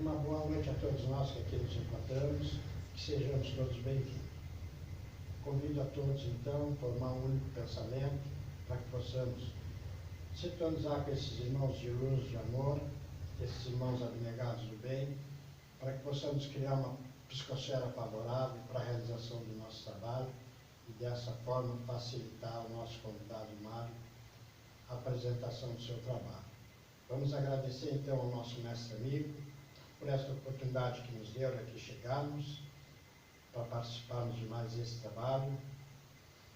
uma boa noite a todos nós que aqui nos encontramos, que sejamos todos bem-vindos. Convido a todos, então, a formar um único pensamento, para que possamos sintonizar com esses irmãos de luz, de amor, esses irmãos abnegados do bem, para que possamos criar uma psicosfera favorável para a realização do nosso trabalho e, dessa forma, facilitar ao nosso convidado Mário a apresentação do seu trabalho. Vamos agradecer, então, ao nosso mestre amigo por esta oportunidade que nos deu de aqui chegarmos, para participarmos de mais esse trabalho.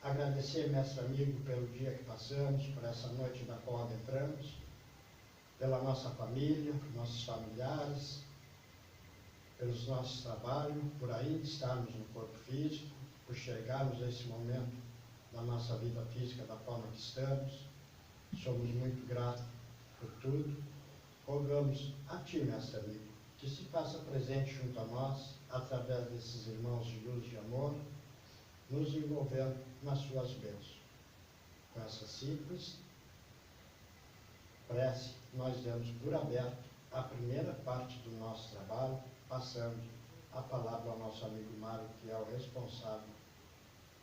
Agradecer, mestre amigo, pelo dia que passamos, por essa noite na qual adentramos, pela nossa família, nossos familiares, pelos nossos trabalhos, por ainda estarmos no corpo físico, por chegarmos a esse momento da nossa vida física da forma que estamos. Somos muito gratos por tudo. Rogamos a Ti, mestre amigo, que se faça presente junto a nós, através desses irmãos de luz e de amor, nos envolvendo nas Suas bênçãos. Com essa simples prece, nós damos por aberto a primeira parte do nosso trabalho, passando a palavra ao nosso amigo Mário, que é o responsável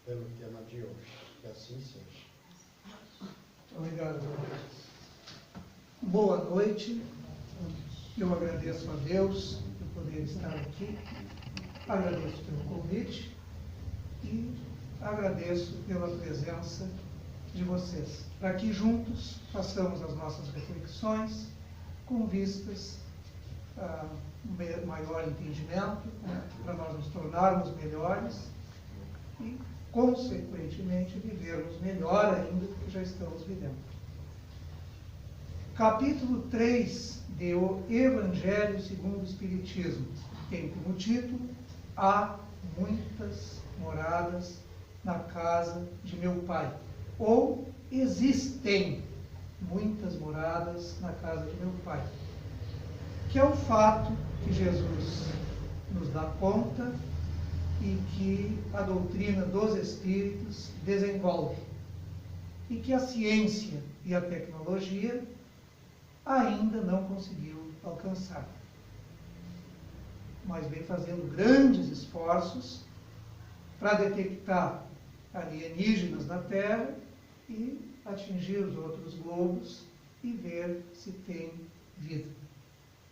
pelo tema de hoje. Que assim seja. Obrigado. Boa noite. Eu agradeço a Deus por poder estar aqui, agradeço pelo convite e agradeço pela presença de vocês, para que juntos façamos as nossas reflexões com vistas a um maior entendimento, né, para nós nos tornarmos melhores e, consequentemente, vivermos melhor ainda do que já estamos vivendo. Capítulo 3 do Evangelho segundo o Espiritismo tem como título: Há muitas moradas na casa de meu Pai, ou existem muitas moradas na casa de meu Pai, que é o fato que Jesus nos dá conta e que a doutrina dos Espíritos desenvolve, e que a ciência e a tecnologia ainda não conseguiu alcançar, mas vem fazendo grandes esforços para detectar alienígenas na Terra e atingir os outros globos e ver se tem vida.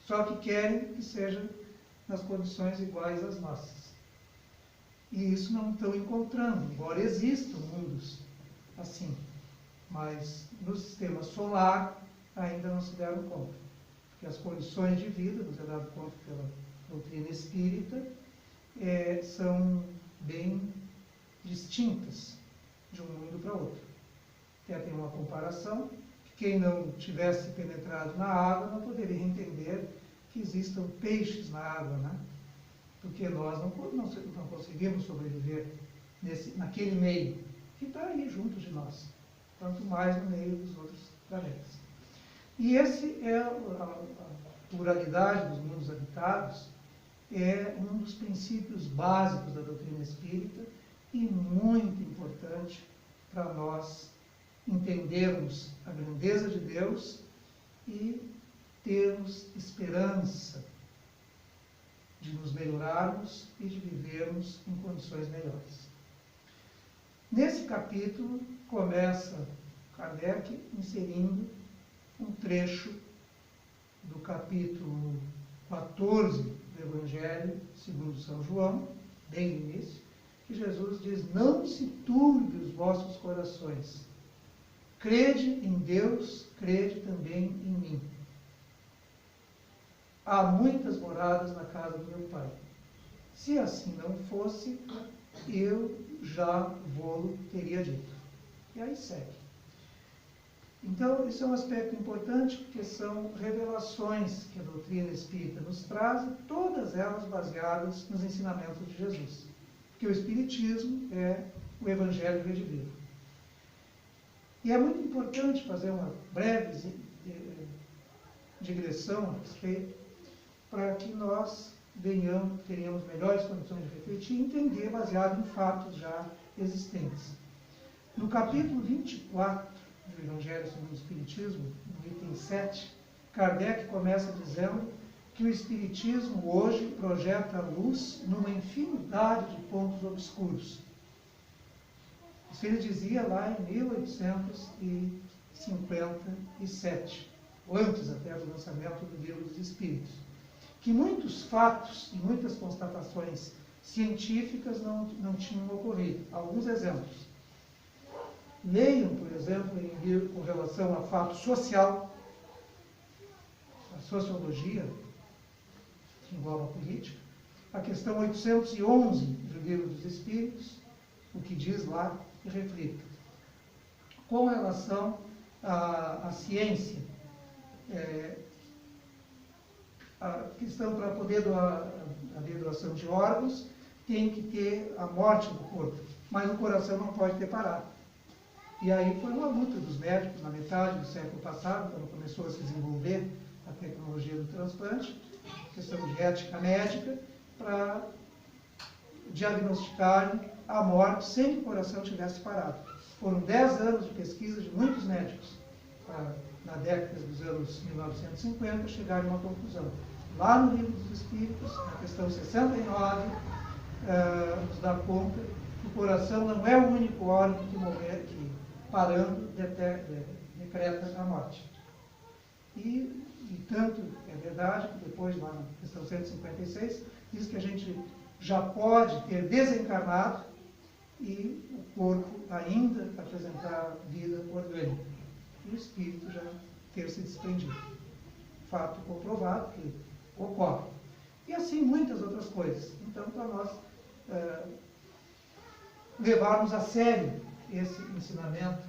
Só que querem que seja nas condições iguais às nossas. E isso não estão encontrando, embora existam mundos assim. Mas no sistema solar ainda não se deram conta. Porque as condições de vida, nos é dado conta pela doutrina espírita, são bem distintas de um mundo para outro. Até tem uma comparação, que quem não tivesse penetrado na água não poderia entender que existam peixes na água, né? Porque nós não conseguimos sobreviver naquele meio, que está aí junto de nós, quanto mais no meio dos outros planetas. E esse é a pluralidade dos mundos habitados, é um dos princípios básicos da doutrina espírita e muito importante para nós entendermos a grandeza de Deus e termos esperança de nos melhorarmos e de vivermos em condições melhores. Nesse capítulo, começa Kardec inserindo um trecho do capítulo 14 do Evangelho segundo São João, bem no início, que Jesus diz: não se turbe os vossos corações. Crede em Deus, crede também em mim. Há muitas moradas na casa do meu Pai. Se assim não fosse, eu já vou teria dito. E aí segue. Então, isso é um aspecto importante, porque são revelações que a doutrina espírita nos traz, todas elas baseadas nos ensinamentos de Jesus. Porque o Espiritismo é o Evangelho redivivo. E é muito importante fazer uma breve digressão a respeito, para que nós tenhamos melhores condições de refletir e entender baseado em fatos já existentes. No capítulo 24 do Evangelho segundo o Espiritismo, no item 7, Kardec começa dizendo que o Espiritismo hoje projeta a luz numa infinidade de pontos obscuros. Isso ele dizia lá em 1857, antes até do lançamento do Livro dos Espíritos, que muitos fatos e muitas constatações científicas não tinham ocorrido. Alguns exemplos. Leiam, por exemplo, em livro com relação a fato social, a sociologia, que engloba a política, a questão 811 do Livro dos Espíritos, o que diz lá e reflita. Com relação à ciência, a questão para poder haver doação de órgãos, tem que ter a morte do corpo, mas o coração não pode ter parado. E aí foi uma luta dos médicos na metade do século passado, quando começou a se desenvolver a tecnologia do transplante, questão de ética médica, para diagnosticarem a morte sem que o coração tivesse parado. Foram 10 anos de pesquisa de muitos médicos, para, na década dos anos 1950, chegarem a uma conclusão. Lá no Livro dos Espíritos, na questão 69, nos dá conta que o coração não é o único órgão que parando, decreta a morte. E tanto é verdade que depois, lá na questão 156, diz que a gente já pode ter desencarnado e o corpo ainda apresentar vida orgânica. E o espírito já ter se desprendido. Fato comprovado que ocorre. E assim muitas outras coisas. Então, para nós levarmos a sério esse ensinamento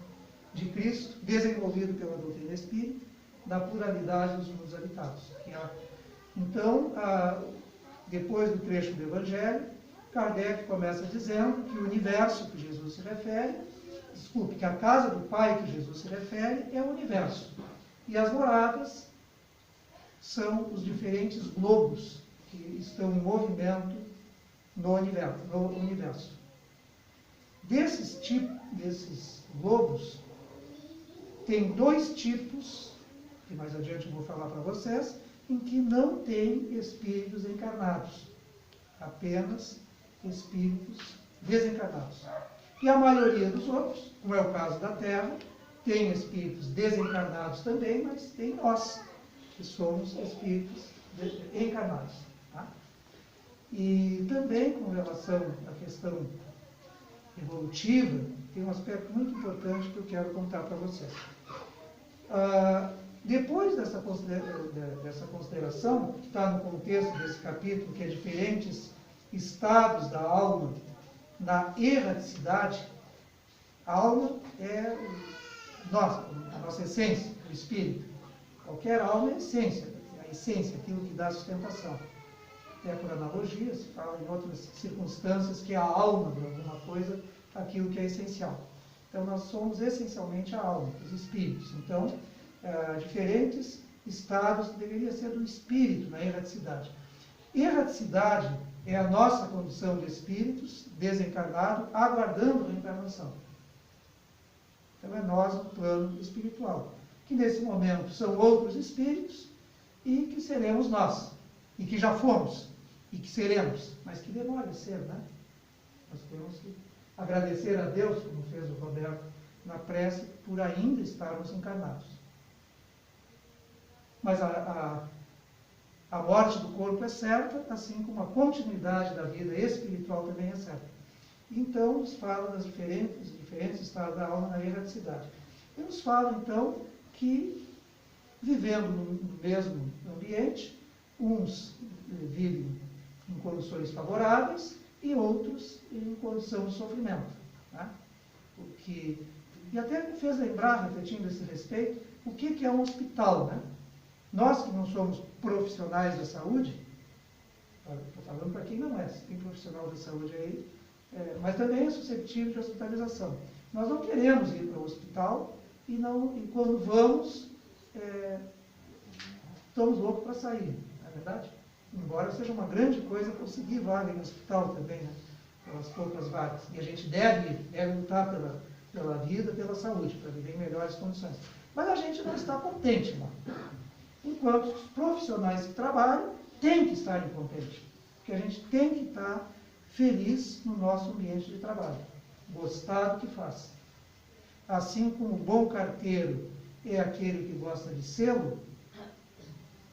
de Cristo, desenvolvido pela doutrina espírita, da pluralidade dos mundos habitados. Então, depois do trecho do Evangelho, Kardec começa dizendo que o universo que Jesus se refere, que a casa do Pai que Jesus se refere é o universo. E as moradas são os diferentes globos que estão em movimento no universo. Desses globos, tem 2 tipos, que mais adiante eu vou falar para vocês, em que não tem espíritos encarnados, apenas espíritos desencarnados. E a maioria dos outros, como é o caso da Terra, tem espíritos desencarnados também, mas tem nós, que somos espíritos encarnados. Tá? E também com relação à questão evolutiva, tem um aspecto muito importante que eu quero contar para vocês. Depois dessa consideração, que está no contexto desse capítulo, que é diferentes estados da alma na erraticidade, a alma é a nossa essência, o espírito. Qualquer alma é a essência, aquilo que dá sustentação. Até por analogia, se fala em outras circunstâncias que é a alma de alguma coisa, aquilo que é essencial. Então, nós somos essencialmente a alma, os espíritos. Então, diferentes estados deveria ser do espírito na erraticidade. Erraticidade é a nossa condição de espíritos desencarnado, aguardando a reencarnação. Então, é nós no plano espiritual, que nesse momento são outros espíritos e que seremos nós, e que já fomos, e que seremos, mas que demora a ser, né? Nós temos que agradecer a Deus, como fez o Roberto na prece, por ainda estarmos encarnados. Mas a morte do corpo é certa, assim como a continuidade da vida espiritual também é certa. Então, nos fala dos diferentes estados da alma na erraticidade. E nos fala, então, que, vivendo no mesmo ambiente, uns vivem em condições favoráveis e outros em condição de sofrimento. Tá? E até me fez lembrar, refletindo a esse respeito, o que é um hospital, né? Nós que não somos profissionais da saúde, estou falando para quem não é, se tem profissional da saúde aí, mas também é suscetível de hospitalização. Nós não queremos ir para o hospital e quando vamos, estamos loucos para sair, não é verdade? Embora seja uma grande coisa conseguir vaga no hospital também, né? Pelas poucas vagas. E a gente deve lutar pela vida, pela saúde, para viver em melhores condições. Mas a gente não está contente lá. Enquanto os profissionais que trabalham tem que estar contente, porque a gente tem que estar feliz no nosso ambiente de trabalho, gostar do que faz. Assim como o bom carteiro é aquele que gosta de selo,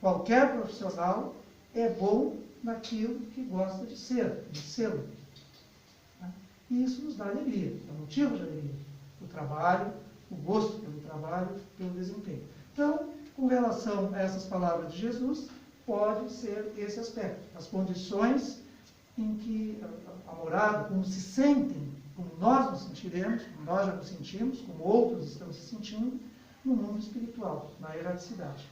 qualquer profissional é bom naquilo que gosta de ser, de selo. E isso nos dá alegria, é um motivo de alegria. O trabalho, o gosto pelo trabalho, pelo desempenho. Então, com relação a essas palavras de Jesus, pode ser esse aspecto. As condições em que a morada, como se sentem, como nós nos sentiremos, como nós já nos sentimos, como outros estão se sentindo, no mundo espiritual, na erraticidade.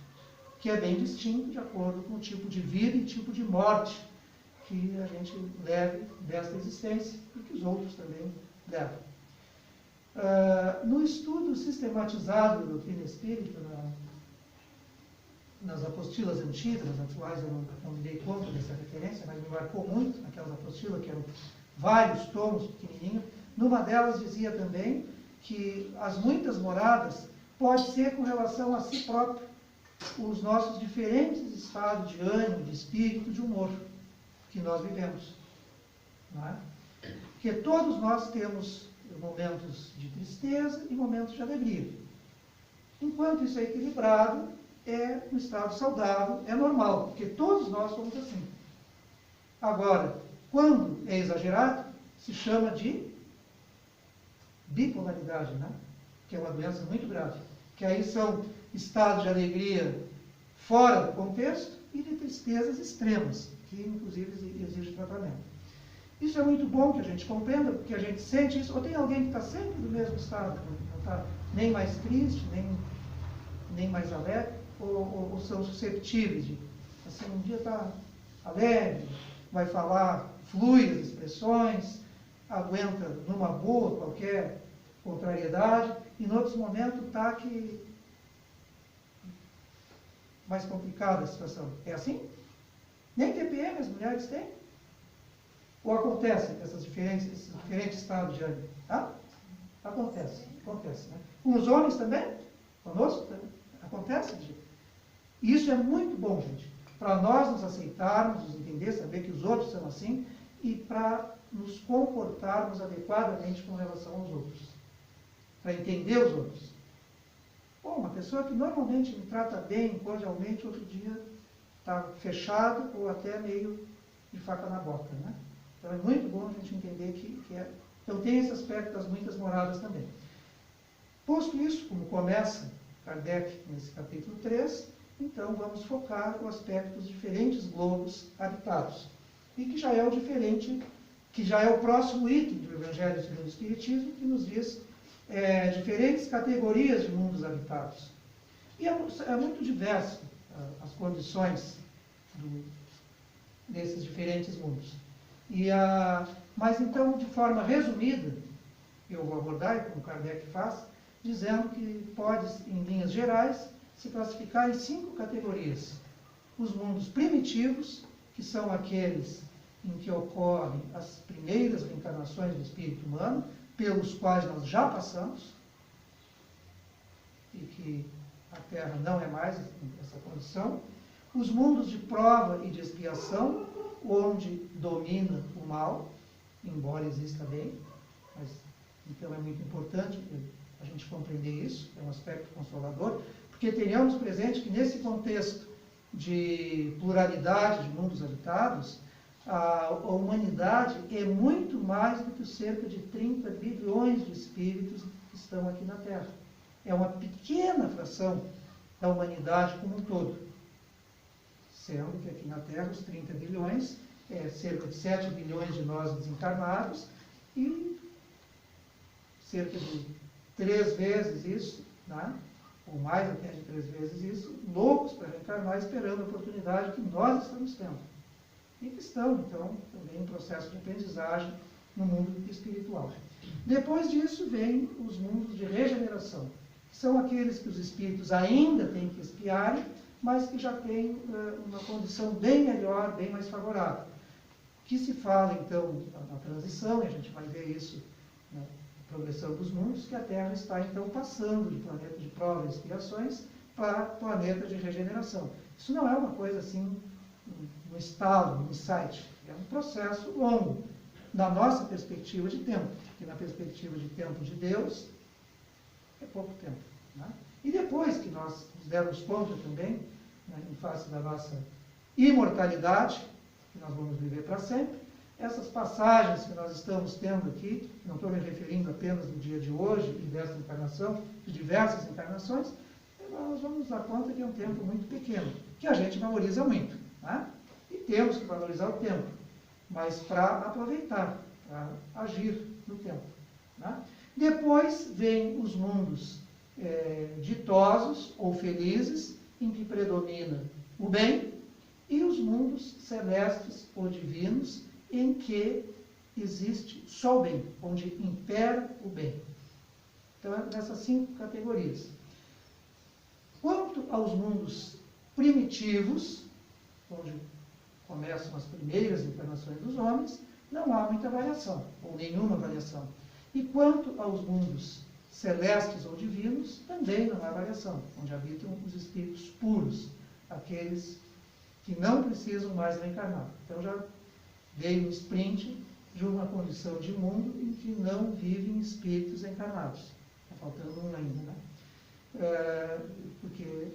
Que é bem distinto de acordo com o tipo de vida e tipo de morte que a gente leve desta existência e que os outros também levam. No estudo sistematizado da doutrina espírita, nas apostilas antigas, nas atuais eu não me dei conta dessa referência, mas me marcou muito naquelas apostilas, que eram vários tomos pequenininhos. Numa delas dizia também que as muitas moradas pode ser com relação a si próprio, os nossos diferentes estados de ânimo, de espírito, de humor que nós vivemos. Não é? Porque todos nós temos momentos de tristeza e momentos de alegria. Enquanto isso é equilibrado, é um estado saudável, é normal, porque todos nós somos assim. Agora, quando é exagerado, se chama de bipolaridade, né? Que é uma doença muito grave. Que aí são estados de alegria fora do contexto e de tristezas extremas, que inclusive exigem tratamento. Isso é muito bom que a gente compreenda, porque a gente sente isso. Ou tem alguém que está sempre no mesmo estado, não está nem mais triste, nem mais alegre, ou são susceptíveis de, assim, um dia está alegre, vai falar, flui as expressões, aguenta numa boa qualquer contrariedade, e em outros momentos está que mais complicada a situação. É assim? Nem TPM as mulheres têm? Ou acontece esses diferentes estados de ânimo? Tá? Acontece, né? Com os homens também? Conosco também? Acontece? Isso é muito bom, gente, para nós nos aceitarmos, nos entender, saber que os outros são assim, e para nos comportarmos adequadamente com relação aos outros. Para entender os outros. Bom, uma pessoa que normalmente me trata bem, cordialmente, outro dia está fechado ou até meio de faca na boca, né? Então é muito bom a gente entender que é... Então tem esse aspecto das muitas moradas também. Posto isso, como começa Kardec nesse capítulo 3, então vamos focar o aspecto dos diferentes globos habitados. E que já é o diferente, que já é o próximo item do Evangelho segundo o Espiritismo, que nos diz diferentes categorias de mundos habitados. E é muito diverso as condições desses diferentes mundos. Mas então, de forma resumida, eu vou abordar, como Kardec faz, dizendo que pode, em linhas gerais, se classificar em 5 categorias. Os mundos primitivos, que são aqueles em que ocorrem as primeiras reencarnações do espírito humano, pelos quais nós já passamos, e que a Terra não é mais essa condição. Os mundos de prova e de expiação, onde domina o mal, embora exista bem, mas então é muito importante a gente compreender isso, é um aspecto consolador, porque tenhamos presente que nesse contexto de pluralidade de mundos habitados, a humanidade é muito mais do que os cerca de 30 bilhões de espíritos que estão aqui na Terra. É uma pequena fração da humanidade como um todo. Sendo que aqui na Terra os 30 bilhões é cerca de 7 bilhões de nós desencarnados e cerca de 3 vezes isso, né? Ou mais até de 3 vezes isso, loucos para reencarnar, esperando a oportunidade que nós estamos tendo. E que estão, então, também em processo de aprendizagem no mundo espiritual. Depois disso, vem os mundos de regeneração, que são aqueles que os espíritos ainda têm que expiarem, mas que já têm uma condição bem melhor, bem mais favorável. Que se fala, então, na transição, e a gente vai ver isso na progressão dos mundos, que a Terra está, então, passando de planeta de prova e expiações para planeta de regeneração. Isso não é uma coisa, assim, um estalo, um insight. É um processo longo, na nossa perspectiva de tempo, que na perspectiva de tempo de Deus, é pouco tempo. Né? E depois que nós nos dermos conta também, né, em face da nossa imortalidade, que nós vamos viver para sempre, essas passagens que nós estamos tendo aqui, não estou me referindo apenas do dia de hoje e desta encarnação, de diversas encarnações, nós vamos nos dar conta que é um tempo muito pequeno, que a gente valoriza muito. Né? E temos que valorizar o tempo, mas para aproveitar, para agir no tempo. Né? Depois vem os mundos ditosos ou felizes, em que predomina o bem, e os mundos celestes ou divinos, em que existe só o bem, onde impera o bem. Então, nessas 5 categorias. Quanto aos mundos primitivos, onde começam as primeiras encarnações dos homens, não há muita variação, ou nenhuma variação. E quanto aos mundos celestes ou divinos, também não há variação, onde habitam os espíritos puros, aqueles que não precisam mais reencarnar. Então já veio um sprint de uma condição de mundo em que não vivem espíritos encarnados. Está faltando um ainda, né? Porque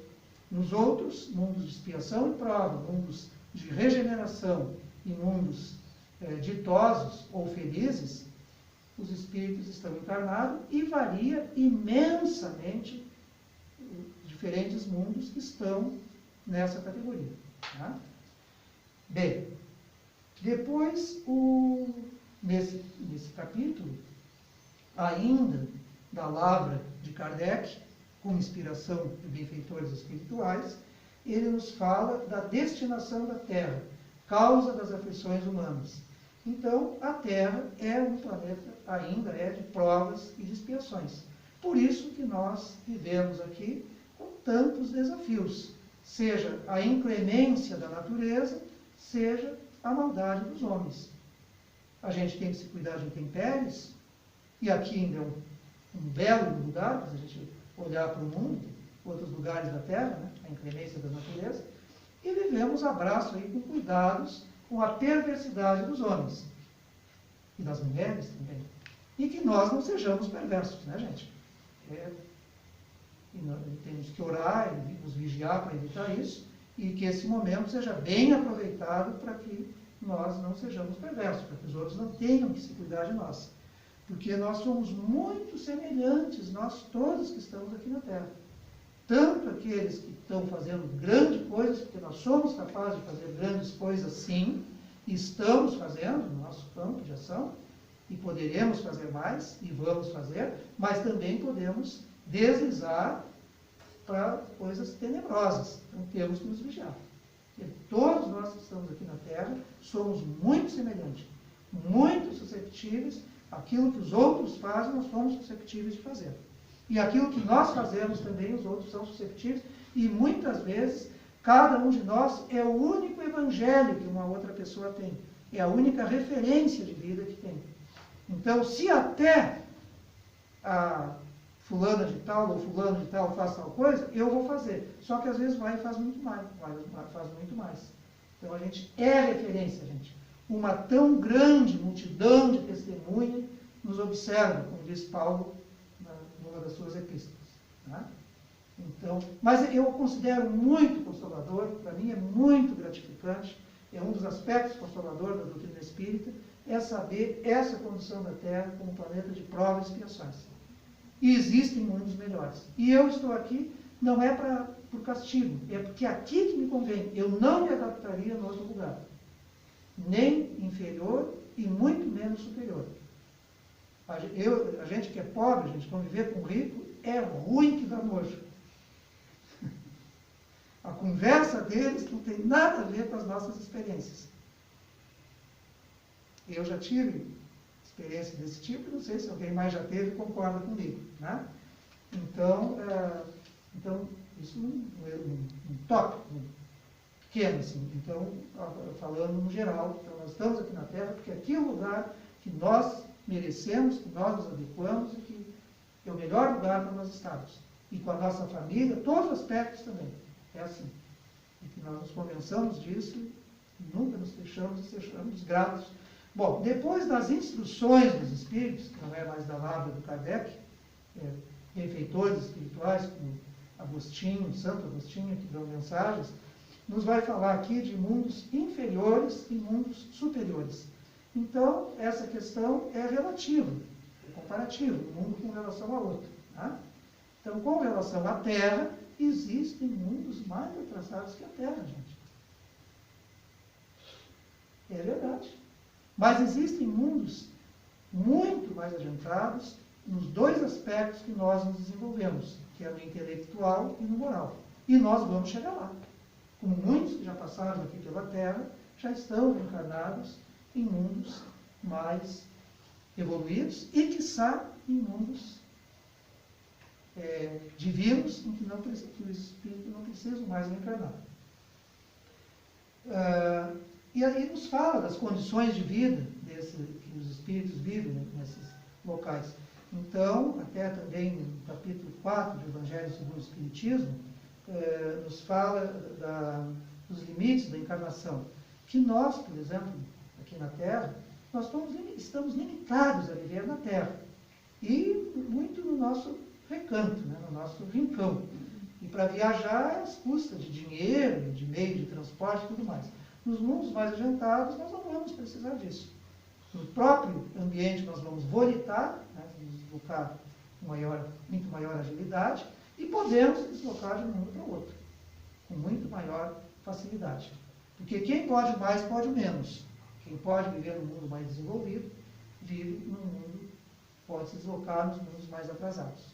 nos outros, mundos de expiação e prova, mundos de regeneração e mundos ditosos ou felizes, os espíritos estão encarnados e varia imensamente diferentes mundos que estão nessa categoria. Tá? Bem, depois, nesse capítulo, ainda da Lavra de Kardec, com inspiração de benfeitores espirituais, ele nos fala da destinação da Terra, causa das aflições humanas. Então, a Terra é um planeta, ainda é de provas e de expiações. Por isso que nós vivemos aqui com tantos desafios, seja a inclemência da natureza, seja a maldade dos homens. A gente tem que se cuidar de intempéries, e aqui ainda é um belo lugar, para a gente olhar para o mundo, outros lugares da Terra, né, a inclemência da natureza, e vivemos abraço aí com cuidados com a perversidade dos homens, e das mulheres também. E que nós não sejamos perversos, né, gente? Temos que orar e nos vigiar para evitar isso, e que esse momento seja bem aproveitado para que nós não sejamos perversos, para que os outros não tenham que se cuidar de nós. Porque nós somos muito semelhantes, nós todos que estamos aqui na Terra. Tanto aqueles que estão fazendo grandes coisas, porque nós somos capazes de fazer grandes coisas sim, e estamos fazendo no nosso campo de ação, e poderemos fazer mais, e vamos fazer, mas também podemos deslizar para coisas tenebrosas. Então temos que nos vigiar. Porque todos nós que estamos aqui na Terra somos muito semelhantes, muito susceptíveis. Aquilo que os outros fazem, nós somos susceptíveis de fazer. E aquilo que nós fazemos também, os outros são susceptíveis. E muitas vezes, cada um de nós é o único evangelho que uma outra pessoa tem. É a única referência de vida que tem. Então, se até a fulana de tal ou fulano de tal faz tal coisa, eu vou fazer. Só que às vezes vai e faz muito mais. Faz muito mais. Então, a gente é referência, gente. Uma tão grande multidão de testemunhas nos observa, como diz Paulo numa das suas epístolas. Né? Então, mas eu considero muito consolador, para mim é muito gratificante, é um dos aspectos consoladores da doutrina espírita, é saber essa condição da Terra como planeta de provas e expiações. E existem mundos melhores. E eu estou aqui, não é por castigo, é porque aqui que me convém. Eu não me adaptaria em outro lugar. Nem inferior e muito menos superior. A gente que é pobre, a gente conviver com rico, é ruim que dá nojo. A conversa deles não tem nada a ver com as nossas experiências. Eu já tive experiência desse tipo, não sei se alguém mais já teve e concorda comigo. Né? Então, isso um tópico pequeno, assim. Então, falando no geral, então nós estamos aqui na Terra porque aqui é o lugar que nós merecemos, que nós nos adequamos e que é o melhor lugar para nós estarmos. E com a nossa família, todos os aspectos também. É assim. E que nós nos convençamos disso Nunca nos deixamos e sejamos gratos. Bom, depois das instruções dos espíritos, que não é mais da lábia do Kardec, benfeitores espirituais, como Agostinho, Santo Agostinho, que dão mensagens, nos vai falar aqui de mundos inferiores e mundos superiores. Então, essa questão é relativa, é comparativa, um mundo com relação ao outro. Tá? Então, com relação à Terra, existem mundos mais atrasados que a Terra, gente. É verdade. Mas existem mundos muito mais adiantados nos dois aspectos que nós nos desenvolvemos, que é no intelectual e no moral. E nós vamos chegar lá. Como muitos que já passaram aqui pela Terra, já estão reencarnados em mundos mais evoluídos e, quiçá, em mundos divinos, em que o espírito não precisa mais reencarnar. E aí nos fala das condições de vida que os espíritos vivem nesses locais. Então, até também no capítulo 4 do Evangelho segundo o Espiritismo, nos fala dos limites da encarnação. Que nós, por exemplo, aqui na Terra, nós estamos limitados a viver na Terra. E muito no nosso recanto, né, no nosso rincão. E para viajar, às custas de dinheiro, de meio de transporte e tudo mais. Nos mundos mais adiantados, nós não vamos precisar disso. No próprio ambiente, nós vamos volitar, né, nos deslocar com muito maior agilidade, e podemos deslocar de um mundo para o outro, com muito maior facilidade. Porque quem pode mais, pode menos. Quem pode viver num mundo mais desenvolvido, vive num mundo, pode se deslocar nos mundos mais atrasados.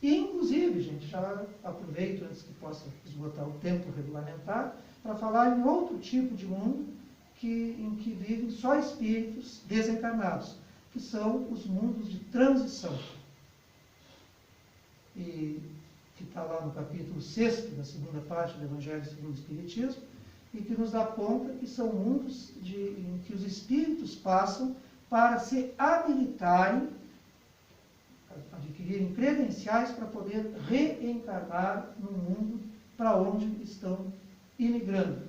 E, inclusive, gente, já aproveito antes que possa esgotar o tempo regulamentar, para falar em outro tipo de mundo em que vivem só espíritos desencarnados, que são os mundos de transição. E que está lá no capítulo 6 da segunda parte do Evangelho segundo o Espiritismo, e que nos dá conta que são mundos em que os espíritos passam para se habilitarem, adquirirem credenciais para poder reencarnar no mundo para onde estão emigrando,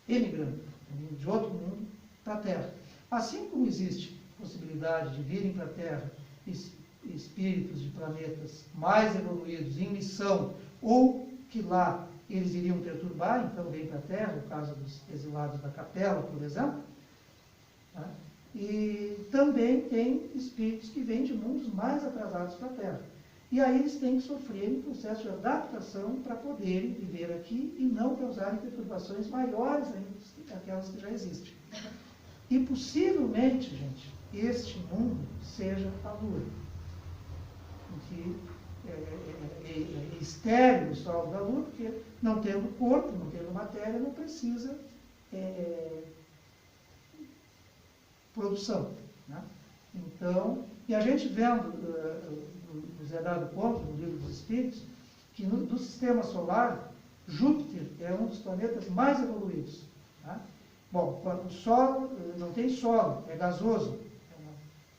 de outro mundo para a Terra. Assim como existe possibilidade de virem para a Terra espíritos de planetas mais evoluídos em missão, ou que lá eles iriam perturbar, então vem para a Terra, o caso dos exilados da Capela, por exemplo. Tá? E também tem espíritos que vêm de mundos mais atrasados para a Terra. E aí eles têm que sofrer um processo de adaptação para poderem viver aqui e não causarem perturbações maiores ainda do que aquelas que já existem. E possivelmente, gente, este mundo seja a Lua, em que é estéril o Sol da Lua, porque não tendo corpo, não tendo matéria, não precisa produção. Né? Então, e a gente vendo, nos é dado conta, no Livro dos Espíritos, que do sistema solar, Júpiter é um dos planetas mais evoluídos. Tá? Bom, o solo não tem solo, é gasoso,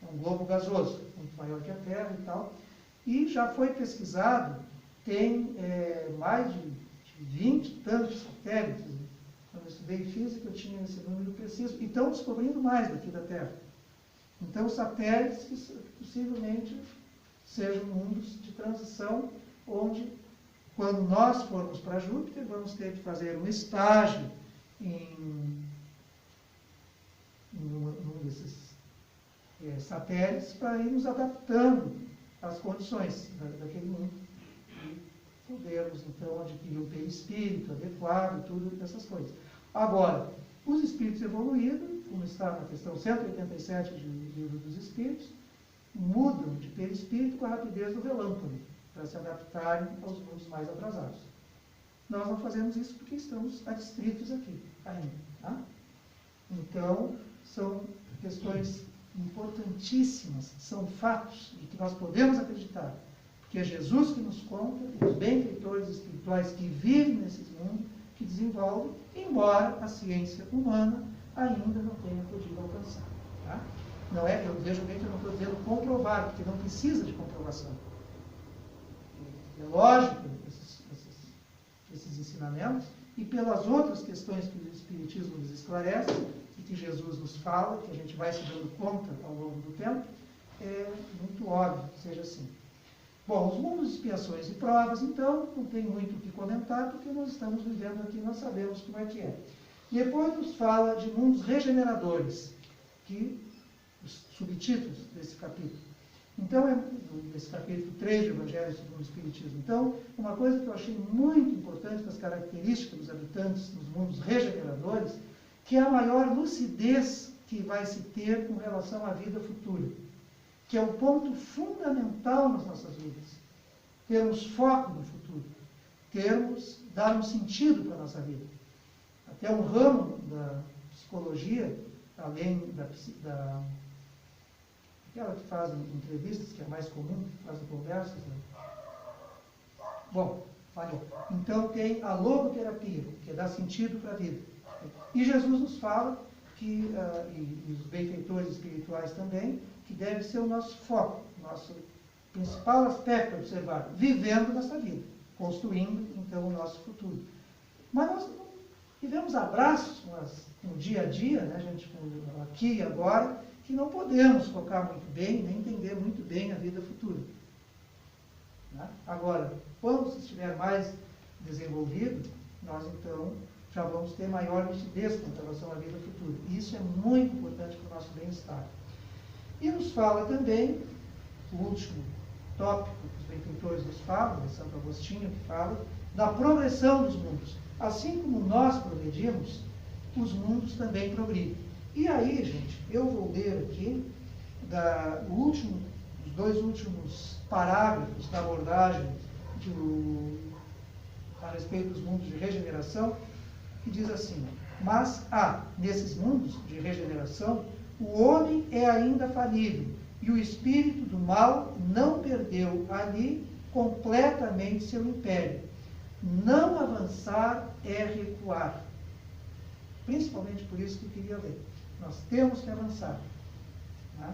é um globo gasoso, muito maior que a Terra e tal, e já foi pesquisado, tem mais de 20 e tantos satélites. Quando eu estudei física, eu tinha esse número preciso, e estão descobrindo mais daqui da Terra. Então, os satélites possivelmente sejam mundos de transição, onde, quando nós formos para Júpiter, vamos ter que fazer um estágio em um desses satélites para ir nos adaptando às condições daquele mundo e podermos, então, adquirir o perispírito adequado, tudo essas coisas. Agora, os espíritos evoluídos, como está na questão 187 do Livro dos Espíritos, mudam de perispírito com a rapidez do relâmpago, para se adaptarem aos mundos mais atrasados. Nós não fazemos isso porque estamos adstritos aqui ainda. Tá? Então, são questões importantíssimas, são fatos de que nós podemos acreditar, porque é Jesus que nos conta, e os benfeitores espirituais que vivem nesses mundos, que desenvolvem, embora a ciência humana ainda não tenha podido alcançar. Tá? Não é, eu vejo bem que eu não estou dizendo comprovar, porque não precisa de comprovação. É lógico esses ensinamentos, e pelas outras questões que o Espiritismo nos esclarece, e que Jesus nos fala, que a gente vai se dando conta ao longo do tempo, é muito óbvio que seja assim. Bom, os mundos de expiações e provas, então, não tem muito o que comentar, porque nós estamos vivendo aqui, nós sabemos como é que é. Depois nos fala de mundos regeneradores, que os subtítulos desse capítulo. Então, nesse capítulo 3 do Evangelho segundo o Espiritismo. Então, uma coisa que eu achei muito importante das características dos habitantes dos mundos regeneradores, que é a maior lucidez que vai se ter com relação à vida futura, que é o ponto fundamental nas nossas vidas. Termos foco no futuro, dar um sentido para a nossa vida. Até um ramo da psicologia, além aquela que faz entrevistas, que é mais comum, que faz conversas. Né? Bom, falhou. Então tem a logoterapia, que é dar sentido para a vida. E Jesus nos fala que, e os benfeitores espirituais também, que deve ser o nosso foco, nosso principal aspecto a observar, vivendo nessa vida, construindo, então, o nosso futuro. Mas nós não vivemos abraços no dia a dia, né, gente, aqui e agora, que não podemos focar muito bem, nem entender muito bem a vida futura. Né? Agora, quando isso estiver mais desenvolvido, nós, então, já vamos ter maior lucidez com relação à vida futura. E isso é muito importante para o nosso bem-estar. E nos fala também, o último tópico que os benfeitores nos falam, de Santo Agostinho que fala, da progressão dos mundos. Assim como nós progredimos, os mundos também progridem. E aí, gente, eu vou ler aqui os dois últimos parágrafos da abordagem a respeito dos mundos de regeneração, que diz assim: mas nesses mundos de regeneração, o homem é ainda falível, e o espírito do mal não perdeu ali completamente seu império. Não avançar é recuar. Principalmente por isso que eu queria ler. Nós temos que avançar. Né?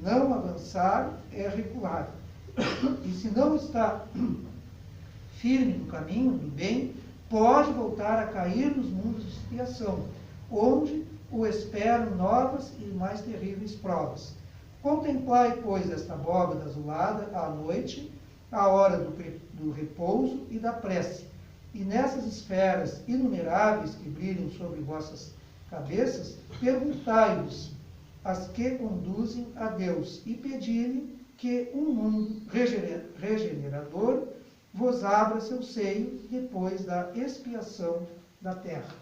Não avançar é recuar. E se não está firme no caminho do bem, pode voltar a cair nos mundos de expiação, onde o esperam novas e mais terríveis provas. Contemplai, pois, esta abóbada azulada à noite, à hora do repouso e da prece, e nessas esferas inumeráveis que brilham sobre vossas cabeças, perguntai-vos as que conduzem a Deus, e pedi-lhe que um mundo regenerador vos abra seu seio depois da expiação da terra.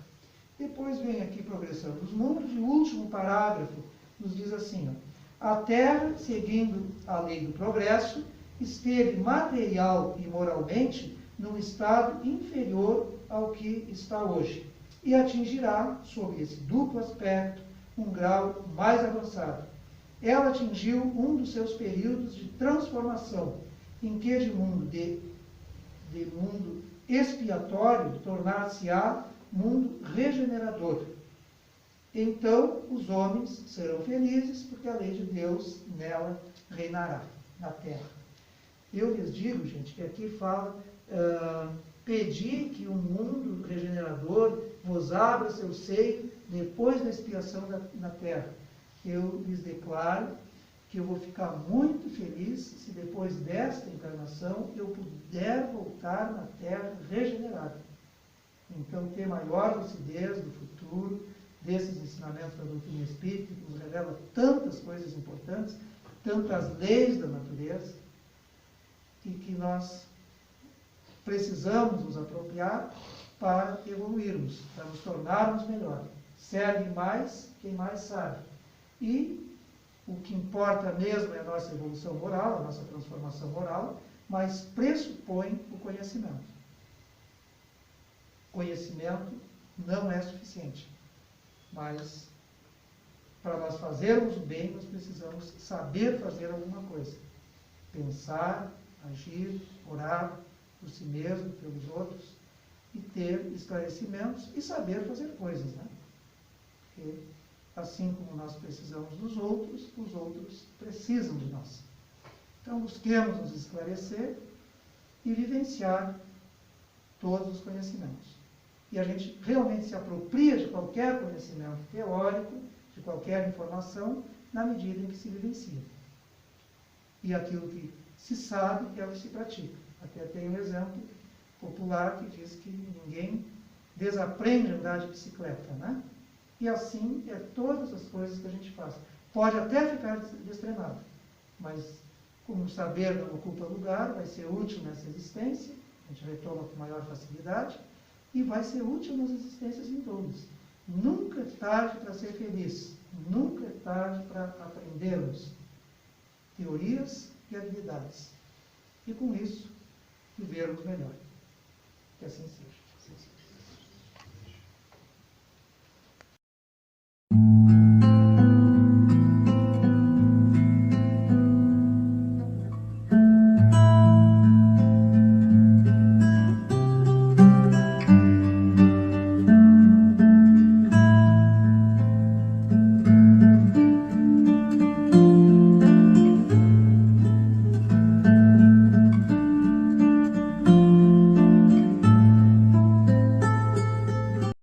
Depois vem aqui progressão dos mundos, e o último parágrafo nos diz assim: a terra, seguindo a lei do progresso, esteve material e moralmente num estado inferior ao que está hoje, e atingirá, sob esse duplo aspecto, um grau mais avançado. Ela atingiu um dos seus períodos de transformação, em que de mundo expiatório tornar-se-á mundo regenerador. Então os homens serão felizes, porque a lei de Deus nela reinará, na terra. Eu lhes digo, gente, que aqui fala, pedir que o mundo regenerador vos abra seu seio depois da expiação na terra. Eu lhes declaro que eu vou ficar muito feliz se depois desta encarnação eu puder voltar na terra regenerada. Então, ter maior lucidez do futuro, desses ensinamentos da doutrina espírita, que nos revela tantas coisas importantes, tantas leis da natureza, e que nós precisamos nos apropriar para evoluirmos, para nos tornarmos melhor. Serve mais quem mais sabe. E o que importa mesmo é a nossa evolução moral, a nossa transformação moral, mas pressupõe o conhecimento. Conhecimento não é suficiente, mas para nós fazermos o bem, nós precisamos saber fazer alguma coisa. Pensar, agir, orar por si mesmo, pelos outros, e ter esclarecimentos e saber fazer coisas, né? Porque assim como nós precisamos dos outros, os outros precisam de nós. Então, busquemos nos esclarecer e vivenciar todos os conhecimentos. e a gente realmente se apropria de qualquer conhecimento teórico, de qualquer informação, na medida em que se vivencia. E aquilo que se sabe é o que se pratica. Até tem um exemplo popular que diz que ninguém desaprende a andar de bicicleta, né? E assim é todas as coisas que a gente faz. Pode até ficar destreinado, mas como o saber não ocupa lugar, vai ser útil nessa existência, a gente retoma com maior facilidade, e vai ser útil nas existências vindouras. Nunca é tarde para ser feliz, nunca é tarde para aprendermos teorias e habilidades. E com isso, vivermos melhor. Que assim seja.